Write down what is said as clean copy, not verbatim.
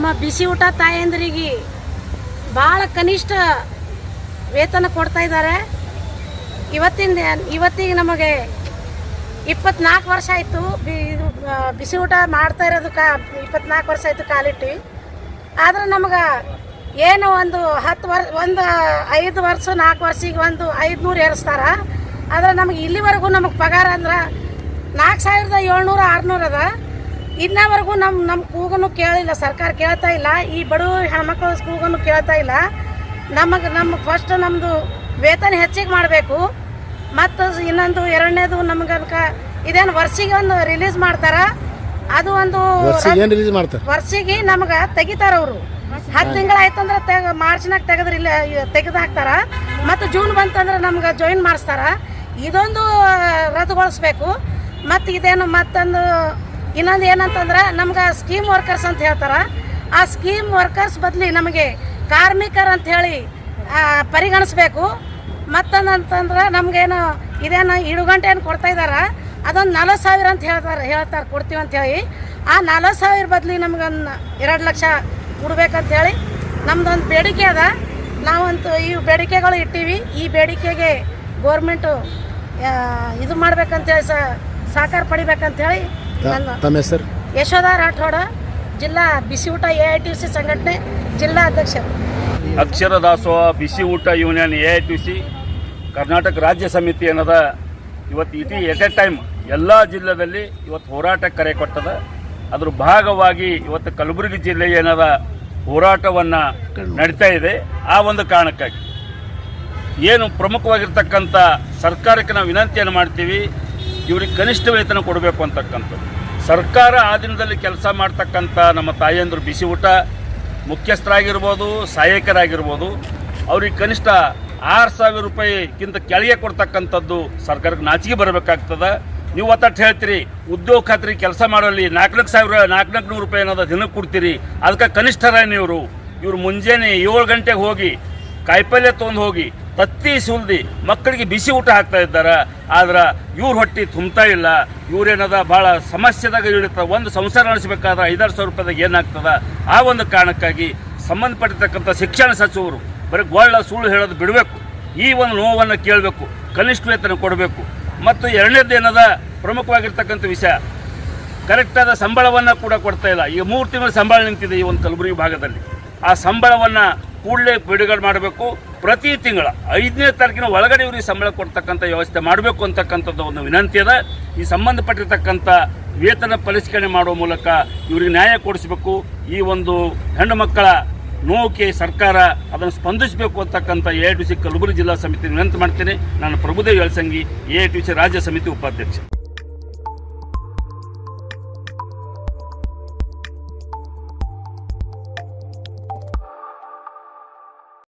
ನಮ್ಮ ಬಿಸಿ ಊಟ ತಾಯಂದ್ರಿಗೆ ಭಾಳ ಕನಿಷ್ಠ ವೇತನ ಕೊಡ್ತಾ ಇದ್ದಾರೆ. ಇವತ್ತಿಗೆ ನಮಗೆ 24 ವರ್ಷ ಆಯಿತು. ಬಿಸಿ ಊಟ ಮಾಡ್ತಾ ಇರೋದು 24 ವರ್ಷ ಆಯಿತು ಕಾಲಿಟ್ಟು. ಆದ್ರೆ ನಮಗೆ ಏನು ಒಂದು 10 ವರ್ಷ, ಒಂದು 5 ವರ್ಷ 4 ವರ್ಷಕ್ಕೆ ಒಂದು 500 ಏರಿಸ್ತಾರ. ಆದರೆ ನಮಗೆ ಇಲ್ಲಿವರೆಗೂ ನಮಗೆ ಪಗಾರ ಅಂದ್ರೆ 4700 600 ಅದ. ಇನ್ನವರೆಗೂ ನಮ್ಮ ಕೂಗನ್ನು ಕೇಳಿಲ್ಲ, ಸರ್ಕಾರ ಕೇಳ್ತಾ ಇಲ್ಲ. ಈ ಬಡವ ಹೆಣ್ಮಕ್ಳ ಕೂಗನ್ನು ಕೇಳ್ತಾ ಇಲ್ಲ. ನಮಗೆ ಫಸ್ಟ್ ನಮ್ಮದು ವೇತನ ಹೆಚ್ಚಿಗೆ ಮಾಡಬೇಕು. ಮತ್ತು ಇನ್ನೊಂದು ಎರಡನೇದು ನಮ್ಗೆ ಅದಕ್ಕೆ ಇದೇನು ವರ್ಷಿಗೆ ಒಂದು ರಿಲೀಸ್ ಮಾಡ್ತಾರ. ಅದು ಒಂದು ವರ್ಷಿಗೆ ನಮ್ಗೆ ತೆಗಿತಾರ ಅವರು. 10 ತಿಂಗಳಾಯ್ತಂದ್ರೆ ಮಾರ್ಚ್ನಾಗ ತೆಗೆದು ಹಾಕ್ತಾರ. ಮತ್ತು ಜೂನ್ ಬಂತಂದ್ರೆ ನಮ್ಗೆ ಜಾಯಿನ್ ಮಾಡಿಸ್ತಾರ. ಇದೊಂದು ರದ್ದುಗೊಳಿಸ್ಬೇಕು. ಮತ್ತು ಇದೇನು ಮತ್ತೊಂದು ಇನ್ನೊಂದು ಏನಂತಂದ್ರೆ ನಮ್ಗೆ ಸ್ಕೀಮ್ ವರ್ಕರ್ಸ್ ಅಂತ ಹೇಳ್ತಾರೆ. ಆ ಸ್ಕೀಮ್ ವರ್ಕರ್ಸ್ ಬದಲಿ ನಮಗೆ ಕಾರ್ಮಿಕರು ಅಂಥೇಳಿ ಪರಿಗಣಿಸ್ಬೇಕು. ಮತ್ತೊಂದಂತಂದ್ರೆ ನಮಗೇನು ಇದೇನು 7 ಗಂಟೆ ಏನು ಕೊಡ್ತಾ ಇದ್ದಾರೆ, ಅದೊಂದು 40,000 ಅಂತ ಹೇಳ್ತಾರೆ ಕೊಡ್ತೀವಿ ಅಂಥೇಳಿ. ಆ 40,000 ಬದಲಿ ನಮಗೊಂದು 2 ಲಕ್ಷ ಕೊಡ್ಬೇಕಂತೇಳಿ ನಮ್ದೊಂದು ಬೇಡಿಕೆ ಅದ. ನಾವಂತೂ ಈ ಬೇಡಿಕೆಗಳು ಇಟ್ಟೀವಿ. ಈ ಬೇಡಿಕೆಗೆ ಗೋರ್ಮೆಂಟು ಇದು ಮಾಡ್ಬೇಕಂತೇಳಿ ಸಹಕಾರ ಪಡಿಬೇಕಂತೇಳಿ. ತಮ್ಮ ಹೆಸರು? ಯಶೋಧ ರಾಠೋಡ, ಜಿಲ್ಲಾ ಬಿಸಿ ಊಟ AITUC ಸಂಘಟನೆ ಜಿಲ್ಲಾ ಅಧ್ಯಕ್ಷರು. ಅಕ್ಷರ ದಾಸೋಹ ಬಿಸಿ ಊಟ ಯೂನಿಯನ್ AITUC ಕರ್ನಾಟಕ ರಾಜ್ಯ ಸಮಿತಿ ಏನದ ಇವತ್ತು ಎಟ್ ಎ ಟೈಮ್ ಎಲ್ಲ ಜಿಲ್ಲೆಯಲ್ಲಿ ಇವತ್ತು ಹೋರಾಟಕ್ಕೆ ಕರೆ ಕೊಟ್ಟದ. ಅದ್ರ ಭಾಗವಾಗಿ ಇವತ್ತು ಕಲಬುರಗಿ ಜಿಲ್ಲೆ ಏನದ ಹೋರಾಟವನ್ನು ನಡೀತಾ ಇದೆ. ಆ ಒಂದು ಕಾರಣಕ್ಕಾಗಿ ಏನು ಪ್ರಮುಖವಾಗಿರ್ತಕ್ಕಂಥ ಸರ್ಕಾರಕ್ಕೆ ನಾವು ವಿನಂತಿಯನ್ನು ಮಾಡ್ತೀವಿ, ಇವ್ರಿಗೆ ಕನಿಷ್ಠ ವೇತನ ಕೊಡಬೇಕು ಅಂತಕ್ಕಂಥದ್ದು. ಸರ್ಕಾರ ಆ ದಿನದಲ್ಲಿ ಕೆಲಸ ಮಾಡ್ತಕ್ಕಂಥ ನಮ್ಮ ತಾಯಂದರು ಬಿಸಿ ಊಟ ಮುಖ್ಯಸ್ಥರಾಗಿರ್ಬೋದು, ಸಹಾಯಕರಾಗಿರ್ಬೋದು, ಅವ್ರಿಗೆ ಕನಿಷ್ಠ 6,000 ರೂಪಾಯಿಗಿಂತ ಕೆಳಗೆ ಕೊಡ್ತಕ್ಕಂಥದ್ದು ಸರ್ಕಾರಕ್ಕೆ ನಾಚಿಕೆ ಬರಬೇಕಾಗ್ತದೆ. ನೀವು ಒತ್ತಟ್ಟು ಹೇಳ್ತೀರಿ ಉದ್ಯೋಗ ಖಾತ್ರಿ ಕೆಲಸ ಮಾಡೋಲ್ಲಿ 400 ರೂಪಾಯಿ ಅನ್ನೋದು ದಿನಕ್ಕೆ ಕೊಡ್ತೀರಿ, ಅದಕ್ಕೆ ಕನಿಷ್ಠರೇನು ಇವರು ಮುಂಜಾನೆ 7 ಗಂಟೆಗೆ ಹೋಗಿ ಕಾಯಿಪಲ್ಯ ತೊಗೊಂಡು ಹೋಗಿ ತತ್ತಿ ಸುಲ್ದಿ ಮಕ್ಕಳಿಗೆ ಬಿಸಿ ಊಟ ಹಾಕ್ತಾ ಇದ್ದಾರೆ. ಆದ್ರೆ ಇವ್ರ ಹೊಟ್ಟೆ ತುಂಬ್ತಾ ಇಲ್ಲ. ಇವ್ರೇನದ ಭಾಳ ಸಮಸ್ಯೆದಾಗ ಇಳಿತದೆ. ಒಂದು ಸಂಸಾರ ನಡೆಸಬೇಕಾದ್ರೆ 5,000 ರೂಪಾಯಿದಾಗ ಏನಾಗ್ತದೆ. ಆ ಒಂದು ಕಾರಣಕ್ಕಾಗಿ ಸಂಬಂಧಪಟ್ಟಿರ್ತಕ್ಕಂಥ ಶಿಕ್ಷಣ ಸಚಿವರು ಬರೀ ಗೋಳ್ಳ ಸುಳ್ಳು ಹೇಳೋದು ಬಿಡಬೇಕು. ಈ ಒಂದು ನೋವನ್ನು ಕೇಳಬೇಕು, ಕನಿಷ್ಠ ವೇತನ ಕೊಡಬೇಕು. ಮತ್ತು ಎರಡನೇದು ಏನದ ಪ್ರಮುಖವಾಗಿರ್ತಕ್ಕಂಥ ವಿಷಯ, ಕರೆಕ್ಟಾದ ಸಂಬಳವನ್ನು ಕೂಡ ಕೊಡ್ತಾ ಇಲ್ಲ. ಈಗ 3 ತಿಂಗಳ ಸಂಬಳ ನಿಂತಿದೆ ಈ ಒಂದು ಕಲಬುರಗಿ ಭಾಗದಲ್ಲಿ. ಆ ಸಂಬಳವನ್ನು ಕೂಡಲೇ ಬಿಡುಗಡೆ ಮಾಡಬೇಕು. ಪ್ರತಿ ತಿಂಗಳ 5ನೇ ತಾರೀಕಿನ ಒಳಗಡೆ ಇವ್ರಿಗೆ ಸಂಬಳ ಕೊಡ್ತಕ್ಕಂಥ ವ್ಯವಸ್ಥೆ ಮಾಡಬೇಕು ಅಂತಕ್ಕಂಥದ್ದು ಒಂದು ವಿನಂತಿ ಅದ. ಈ ಸಂಬಂಧಪಟ್ಟಿರ್ತಕ್ಕಂಥ ವೇತನ ಪರಿಷ್ಕರಣೆ ಮಾಡುವ ಮೂಲಕ ಇವ್ರಿಗೆ ನ್ಯಾಯ ಕೊಡಿಸಬೇಕು. ಈ ಒಂದು ಹೆಣ್ಣು ಮಕ್ಕಳ ನೋವಿಗೆ ಸರ್ಕಾರ ಅದನ್ನು ಸ್ಪಂದಿಸಬೇಕು ಅಂತಕ್ಕಂಥ AITUC ಕಲಬುರಗಿ ಜಿಲ್ಲಾ ಸಮಿತಿ ವಿನಂತಿ ಮಾಡ್ತೇನೆ. ನಾನು ಪ್ರಭುದೇವ್ ಯಳಸಂಗಿ, AITUC ರಾಜ್ಯ ಸಮಿತಿ ಉಪಾಧ್ಯಕ್ಷ.